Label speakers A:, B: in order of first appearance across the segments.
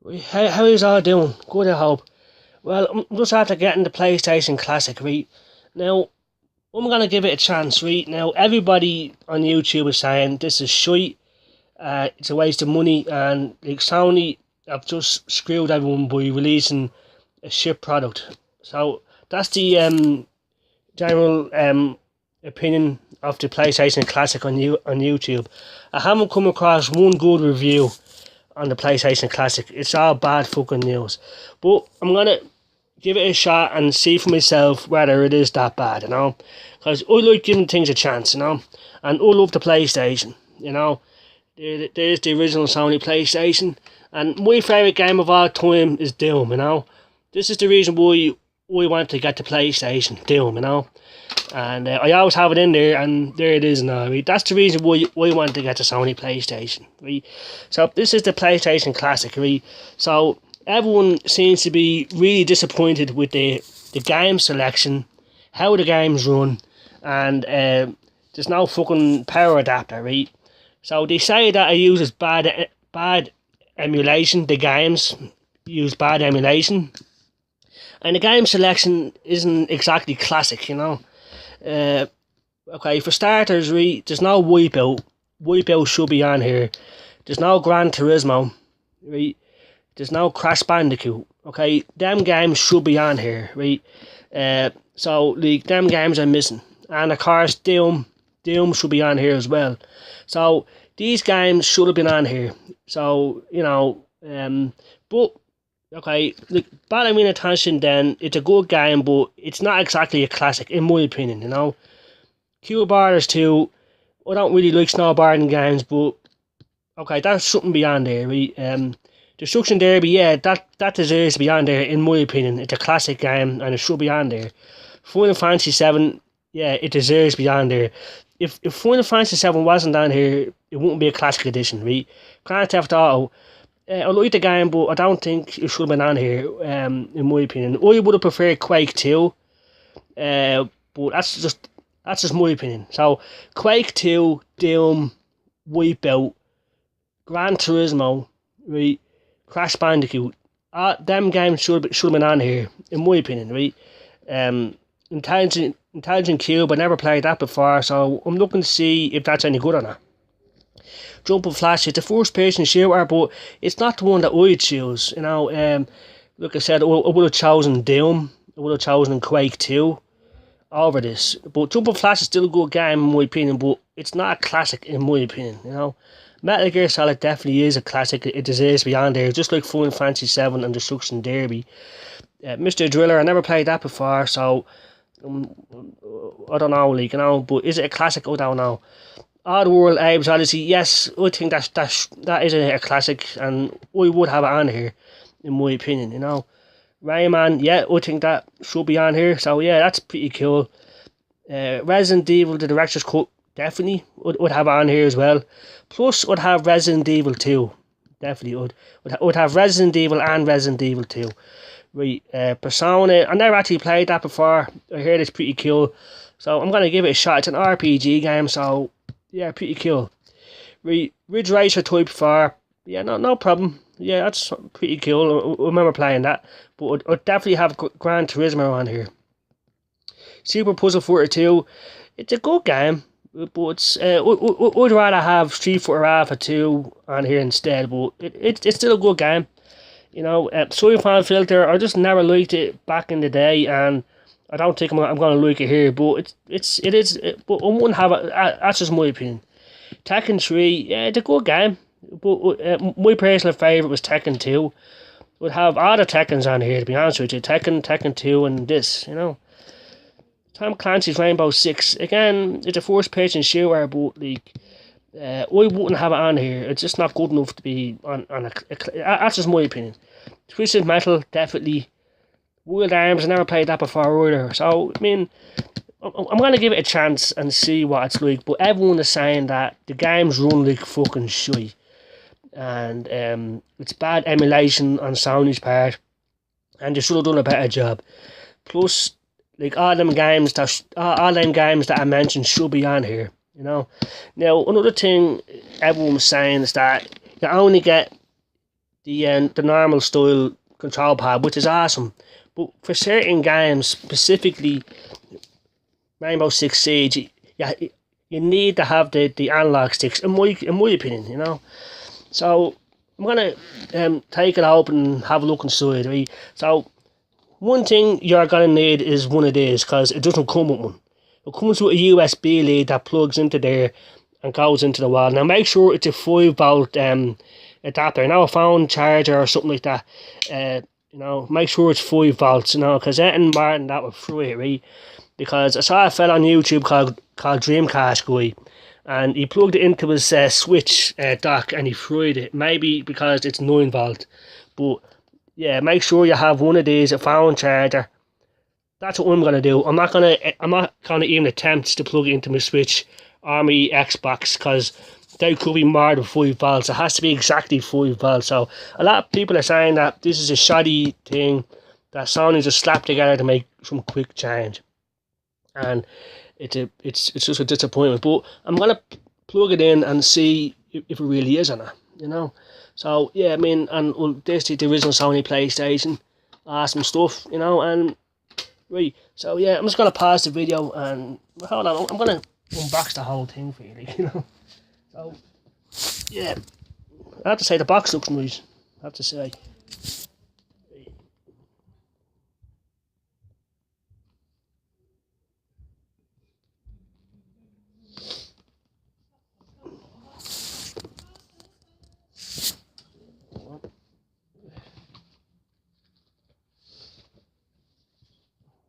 A: How is all doing? Good, I hope. Well, I'm just after getting the PlayStation Classic, right? Now, I'm gonna give it a chance, right? Now, everybody on YouTube is saying this is shite, it's a waste of money, and like Sony have just screwed everyone by releasing a shit product. So, that's the general opinion of the PlayStation Classic on YouTube. I haven't come across one good review on the PlayStation Classic. It's all bad fucking news. But I'm gonna give it a shot and see for myself whether it is that bad, Because I like giving things a chance, And I love the PlayStation, There's the original Sony PlayStation. And my favourite game of all time is Doom, This is the reason why I want to get the PlayStation, Doom, And I always have it in there, and there it is now, right? That's the reason why I want to get the Sony PlayStation, right? So this is the PlayStation Classic, right? So everyone seems to be really disappointed with the game selection, how the games run, and there's no fucking power adapter, right? So they say that it uses bad emulation. The games use bad emulation, and the game selection isn't exactly classic, Okay, for starters, right, there's no Wipeout. Wipeout should be on here. There's no Gran Turismo, right? There's no Crash Bandicoot, okay? Them games should be on here, right? So, like, them games are missing. And, of course, Doom should be on here as well. So, these games should have been on here. So, but, okay, like, Ballerina Transcendent, it's a good game, but it's not exactly a classic, in my opinion, Q-Borders 2, I don't really like snowboarding games, but, okay, that shouldn't be on there, right? Destruction Derby, yeah, that deserves to be on there, in my opinion. It's a classic game, and it should be on there. Final Fantasy 7, yeah, it deserves to be on there. If Final Fantasy 7 wasn't on here, it wouldn't be a classic edition, right? Grand Theft Auto, I like the game, but I don't think it should have been on here, in my opinion. I would have preferred Quake 2, but that's just my opinion. So, Quake 2, Doom, Wipeout, Gran Turismo, right? Crash Bandicoot, them games should have been on here, in my opinion, right? Intelligent Cube, I never played that before, so I'm looking to see if that's any good or not. Jumping Flash, it's a first person shooter, but it's not the one that I choose, Like I said, I would have chosen Doom, I would have chosen Quake 2 over this. But Jumping Flash is still a good game, in my opinion, but it's not a classic, in my opinion, Metal Gear Solid definitely is a classic. It deserves to be on there, just like Final Fantasy 7 and Destruction Derby. Mr. Driller, I never played that before, so I don't know, but is it a classic? I don't know. Oddworld, Abe's Odyssey, yes, I think that is a classic, and I would have it on here, in my opinion, Rayman, yeah, I think that should be on here, so yeah, that's pretty cool. Resident Evil, the Director's Cut, definitely would have it on here as well. Plus, would have Resident Evil 2. Definitely would have Resident Evil and Resident Evil 2. Right, Persona, I never actually played that before. I heard it's pretty cool. So I'm going to give it a shot. It's an RPG game, so yeah, pretty cool. Right, Ridge Racer Type 4. Yeah, no problem. Yeah, that's pretty cool. I remember playing that. But I'd definitely have Gran Turismo on here. Super Puzzle Fighter 2. It's a good game. But I'd rather have Street Fighter Alpha 2 on here instead, but it's still a good game. Siphon Filter, I just never liked it back in the day, and I don't think I'm going to like it here, but it is, but I wouldn't have it, that's just my opinion. Tekken 3, yeah, it's a good game, but my personal favourite was Tekken 2. Would have all the Tekkens on here, to be honest with you. Tekken 2 and this, Tom Clancy's Rainbow Six, again, it's a first person shooter, but like, I wouldn't have it on here. It's just not good enough to be on that's just my opinion. Twisted Metal, definitely. Wild Arms, I never played that before either. So, I mean, I'm going to give it a chance and see what it's like, but everyone is saying that the games run like fucking shit. And it's bad emulation on Sony's part, and they should have done a better job. Plus, like all them games that I mentioned should be on here, Now, another thing everyone was saying is that you only get the normal style control pad, which is awesome. But for certain games, specifically Rainbow Six Siege, yeah, you need to have the analog sticks. In my opinion, you know. So I'm gonna take it open and have a look inside. Right. So one thing you're gonna need is one of these, because it doesn't come with one. It comes with a USB lead that plugs into there and goes into the wall. Now make sure it's a 5 volt adapter, now a phone charger or something like that. You know, make sure it's 5 volts, you know, because anything more than that will fry it, right? Because I saw a fella on YouTube called Dreamcast Guy, and he plugged it into his Switch dock and he fried it. Maybe because it's 9 volt, but yeah, make sure you have one of these, a phone charger. That's what I'm gonna do. I'm not gonna even attempt to plug it into my Switch or my Xbox, because they could be more than 5 volts. It has to be exactly 5 volts. So a lot of people are saying that this is a shoddy thing that Sony just slapped together to make some quick change, and it's just a disappointment. But I'm gonna plug it in and see if it really is or not, you know. So yeah, I mean, and well, this is the original Sony PlayStation, awesome stuff, you know. And right, so yeah, I'm just gonna pause the video and hold on. I'm gonna unbox the whole thing for you, like, you know. So yeah, I have to say the box looks nice. I have to say.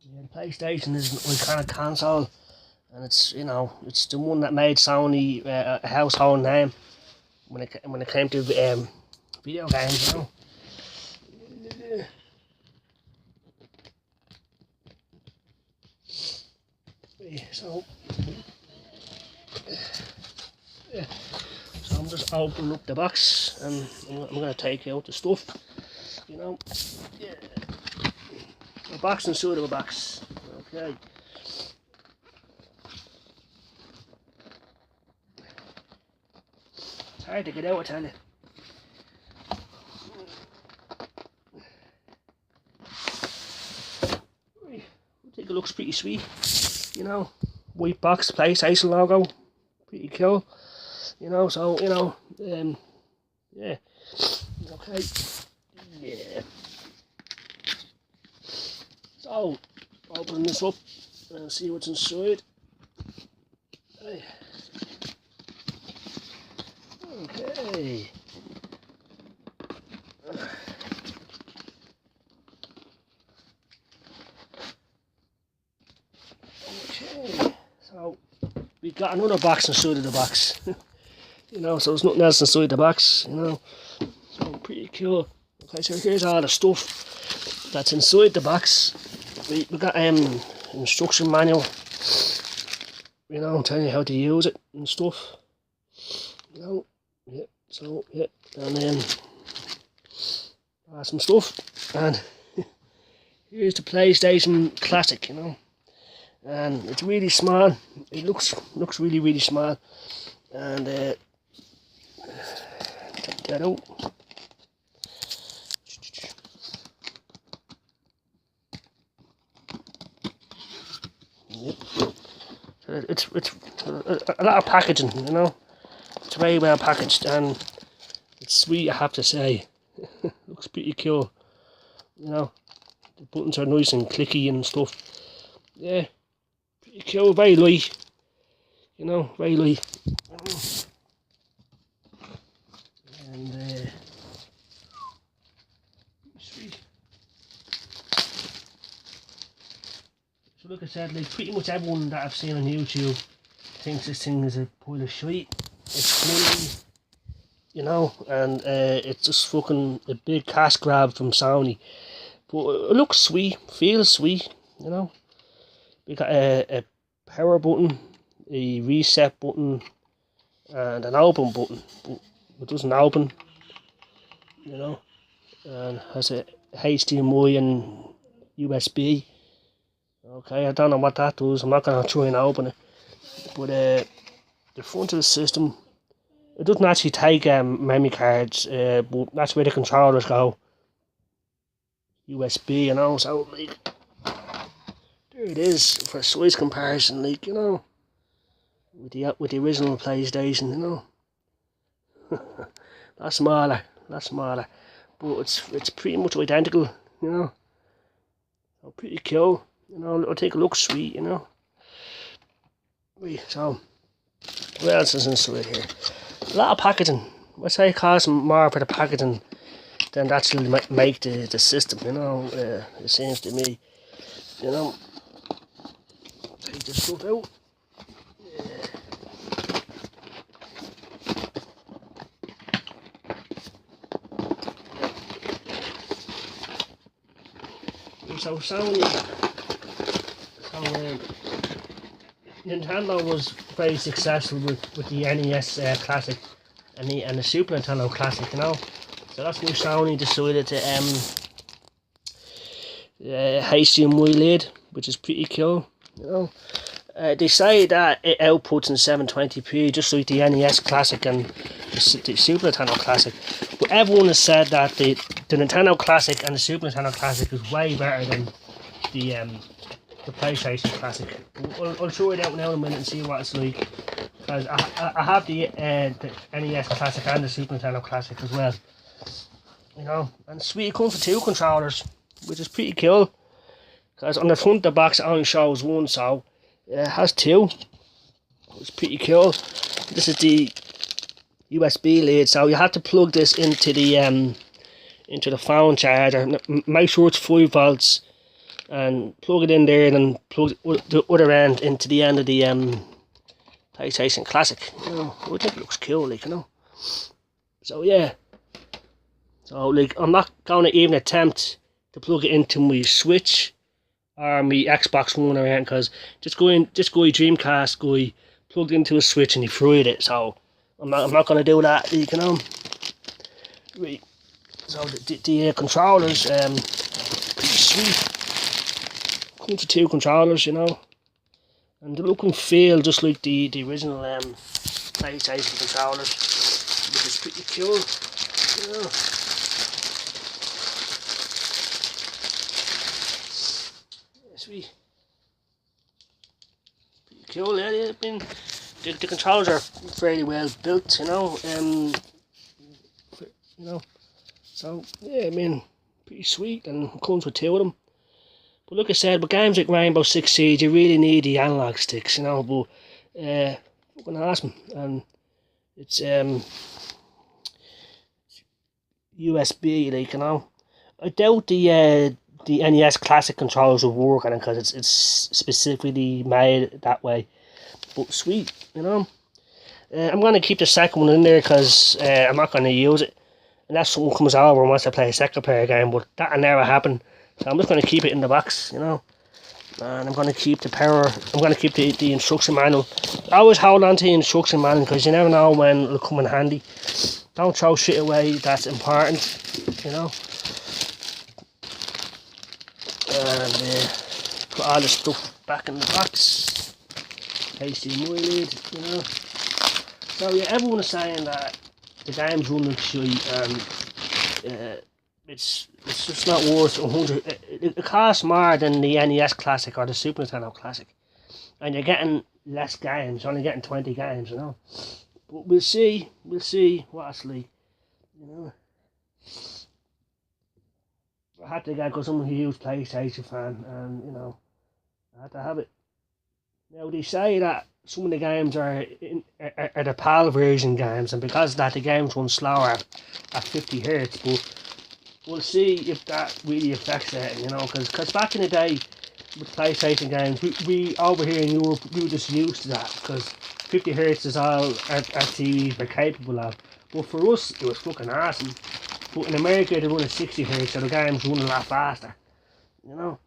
A: Yeah, the PlayStation is an iconic console, and it's, you know, it's the one that made Sony a household name when it came to video games, you know. So yeah, so I'm just opening up the box and I'm gonna take out the stuff, you know. Yeah, a box inside of a box. Okay. It's hard to get out, I tell you. I think it looks pretty sweet, you know. White box, PlayStation logo, pretty cool, you know. So, you know, yeah, okay, yeah. So, open this up and see what's inside. Okay. Okay, so we got another box inside of the box. You know, so there's nothing else inside the box, you know. So pretty cool. Okay, so here's all the stuff that's inside the box. We got instruction manual, you know, telling you how to use it and stuff. You know, yeah, so yeah, and then some stuff, and here's the PlayStation Classic, you know. And it's really small. It looks really small, and take that out. Yep. It's a lot of packaging, you know. It's very well packaged and it's sweet, I have to say. Looks pretty cool, you know. The buttons are nice and clicky and stuff. Yeah, pretty cool, very light, you know, very light. And sweet. So like I said, like pretty much everyone that I've seen on YouTube thinks this thing is a pile of shite. It's flimsy, you know, and it's just fucking a big cash grab from Sony. But it looks sweet, feels sweet, you know. We got a power button, a reset button, and an open button. But it doesn't open, you know, and has a HDMI and USB. Okay, I don't know what that does. I'm not gonna try and open it. But the front of the system It doesn't actually take memory cards, but that's where the controllers go. USB, you know, so like there it is for size comparison, like, you know, with the original PlayStation, you know. That's smaller, but it's pretty much identical, you know. So pretty cool, you know. I think it looks sweet, you know. Right, so what else is inside here? A lot of packaging. I'd say it costs more for the packaging than actually make the system, you know. It seems to me, you know. Take this stuff out. So Nintendo was very successful with the NES Classic and the Super Nintendo Classic, you know. So that's when Sony decided to HDMI lid, which is pretty cool, you know. They say that it outputs in 720p, just like the NES Classic and the Super Nintendo Classic. But everyone has said that the Nintendo Classic and the Super Nintendo Classic is way better than the PlayStation Classic. I'll show it out now in a minute and see what it's like. Because I have the NES Classic and the Super Nintendo Classic as well. You know, and sweet, it comes with 2 controllers, which is pretty cool. Because on the front of the box it only shows 1, so it has 2. It's pretty cool. This is the USB lead, so you have to plug this into the phone charger. Make sure it's 5 volts, and plug it in there, and then plug the other end into the end of the PlayStation Classic. You know, I think it looks cool, like, you know. So yeah. So like, I'm not going to even attempt to plug it into my Switch or my Xbox One or anything, because this guy Dreamcast guy plugged into a Switch and he fried it. So I'm not going to do that, like, you know. Right. So the controllers, pretty sweet. Comes with 2 controllers, you know, and they look and feel just like the original PlayStation controllers, which is pretty cool, you know. Sweet. Pretty cool, yeah. The controllers are fairly well built, you know. You know. So yeah, I mean, pretty sweet, and it comes with 2 of them. But like I said, with games like Rainbow Six Siege, you really need the analog sticks, you know. But fucking awesome, and it's USB, like, you know. I doubt the NES Classic controllers will work on it, because it's specifically made that way. But sweet, you know. I'm going to keep the second one in there, because I'm not going to use it unless someone comes over and wants to play a second player game, but that'll never happen. So I'm just going to keep it in the box, you know. And I'm going to keep the power, I'm going to keep the instruction manual. I always hold on to the instruction manual, because you never know when it'll come in handy. Don't throw shit away that's important, you know. And put all the stuff back in the box. HDMI lid, you know. So yeah, everyone is saying that the game's running shite, and it's just not worth 100. It costs more than the NES Classic or the Super Nintendo Classic, and you're getting less games. You're only getting 20 games, you know. But we'll see what it's like, you know. I had to get, because I'm a huge PlayStation fan, and you know, I had to have it. Now they say that some of the games are the PAL version games, and because of that the games run slower at 50 hertz. But we'll see if that really affects it, you know, because back in the day with PlayStation games, we over here in Europe, we were just used to that, because 50 hertz is all our TVs were capable of. But for us, it was fucking awesome. But in America, they run at 60 hertz, so the games run a lot faster, you know.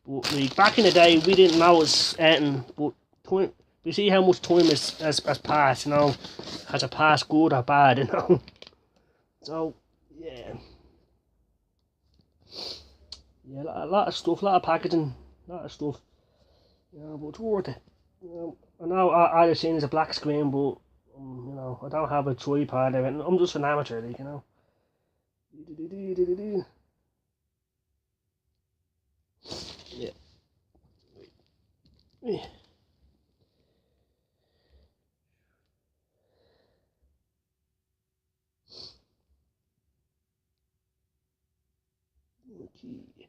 A: But like, back in the day, we didn't notice anything, but time, we see how much time has passed, you know. Has it passed good or bad, you know. So, yeah. Yeah, a lot of stuff, a lot of packaging, a lot of stuff. You know, but it's worth it. You know, I know all you're seeing is a black screen, but You know, I don't have a tripod or anything. I'm just an amateur, like, you know. Yeah. Yeah. Okay.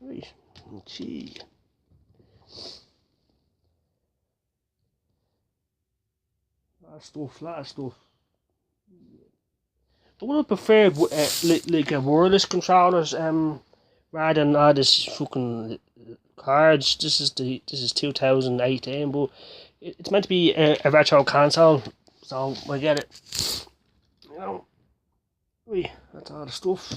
A: Right. Okay. Lot of stuff. I would have preferred like a wireless controllers rather than all this fucking cards. This is 2018, but it's meant to be a retro console, so I get it. You know, that's all the stuff.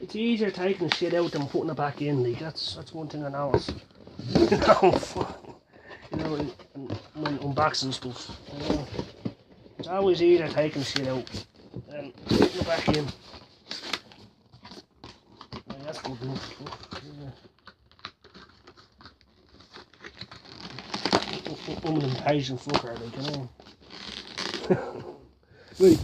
A: It's easier taking the shit out than putting it back in. Like that's one thing I know. You know, you know, when unboxing stuff. You know, it's always easier taking the shit out than putting it back in. Yeah, that's good enough. I'm an impatient fucker, like, you know. Right.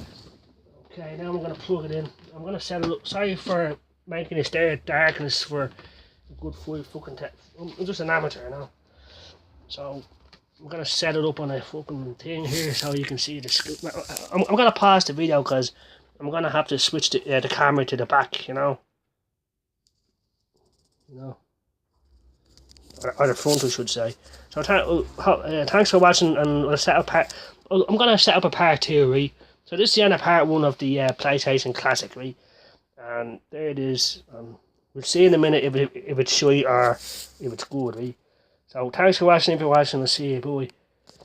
A: Okay, now I'm going to plug it in. I'm going to set it up. Sorry for making it stare at darkness for a good 5 fucking I'm just an amateur, you know. So I'm going to set it up on a fucking thing here so you can see the. I'm going to pause the video because I'm going to have to switch the camera to the back, you know. Or the front, I should say. So thanks for watching, and I'm going to set up a part 2, right? So this is the end of part 1 of the PlayStation Classic, right? And there it is. We'll see in a minute if it's shy or if it's good, right? So thanks for watching. If you're watching, I'll see you. Bye.